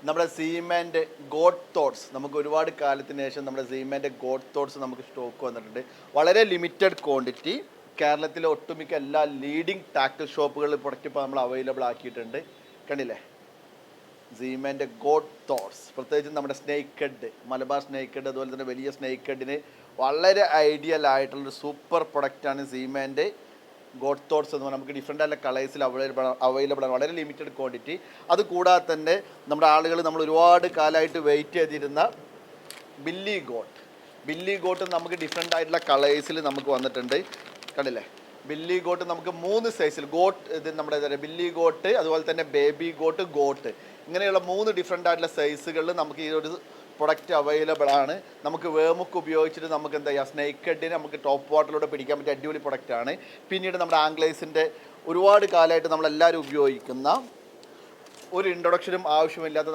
നമ്മുടെ സീമാൻ്റെ God thoughts നമുക്ക് ഒരുപാട് കാലത്തിന് ശേഷം നമ്മുടെ സീമാൻ്റെ ഗോഡ് തോട്ട്സ് നമുക്ക് സ്റ്റോക്ക് വന്നിട്ടുണ്ട്. വളരെ ലിമിറ്റഡ് ക്വാണ്ടിറ്റി. കേരളത്തിലെ ഒട്ടുമിക്ക എല്ലാ ലീഡിങ് ടാക്കിൾ ഷോപ്പുകളിൽ പ്രൊഡക്റ്റ് ഇപ്പോൾ നമ്മൾ അവൈലബിൾ ആക്കിയിട്ടുണ്ട്. കണ്ടില്ലേ, സീമാൻ്റെ ഗോഡ് തോട്ട്സ്. പ്രത്യേകിച്ച് നമ്മുടെ snake head, Malabar snake head, അതുപോലെ തന്നെ വലിയ സ്നേക്ക് ഹെഡിന് വളരെ ഐഡിയൽ ആയിട്ടുള്ളൊരു സൂപ്പർ പ്രൊഡക്റ്റാണ് സീമാൻ്റെ ഗോഡ് തോട്ട്സ് എന്ന് പറഞ്ഞാൽ. നമുക്ക് ഡിഫറെൻ്റ് ആയിട്ടുള്ള കളേഴ്സിൽ അവൈലബിൾ ആണ്, വളരെ ലിമിറ്റഡ് ക്വാണ്ടിറ്റി. അത് കൂടാതെ തന്നെ നമ്മുടെ ആളുകൾ നമ്മൾ ഒരുപാട് കാലമായിട്ട് വെയിറ്റ് ചെയ്തിരുന്ന ബില്ലി ഗോട്ട് നമുക്ക് ഡിഫറെൻ്റ് ആയിട്ടുള്ള കളേഴ്സിൽ നമുക്ക് വന്നിട്ടുണ്ട്. കണ്ടില്ലേ, ബില്ലി ഗോട്ട് നമുക്ക് 3 സൈസിൽ ഇത് നമ്മുടെ ബില്ലി ഗോട്ട്, അതുപോലെ തന്നെ ബേബി ഗോട്ട് ഇങ്ങനെയുള്ള 3 ഡിഫറെൻ്റ് ആയിട്ടുള്ള സൈസുകളിൽ നമുക്ക് ഈ ഒരു പ്രൊഡക്റ്റ് അവൈലബിൾ ആണ്. നമുക്ക് വേമുക്ക് ഉപയോഗിച്ചിട്ട് നമുക്ക് എന്താ ചെയ്യുക, സ്നേക്ക് ഹെഡിന് നമുക്ക് ടോപ്പ് വാട്ടറിലൂടെ പിടിക്കാൻ പറ്റിയ അടിപൊളി പ്രൊഡക്റ്റാണ്. പിന്നീട് നമ്മുടെ ആംഗ്ലേസിൻ്റെ ഒരുപാട് കാലമായിട്ട് നമ്മളെല്ലാവരും ഉപയോഗിക്കുന്ന ഒരു ഇൻട്രൊഡക്ഷനും ആവശ്യമില്ലാത്ത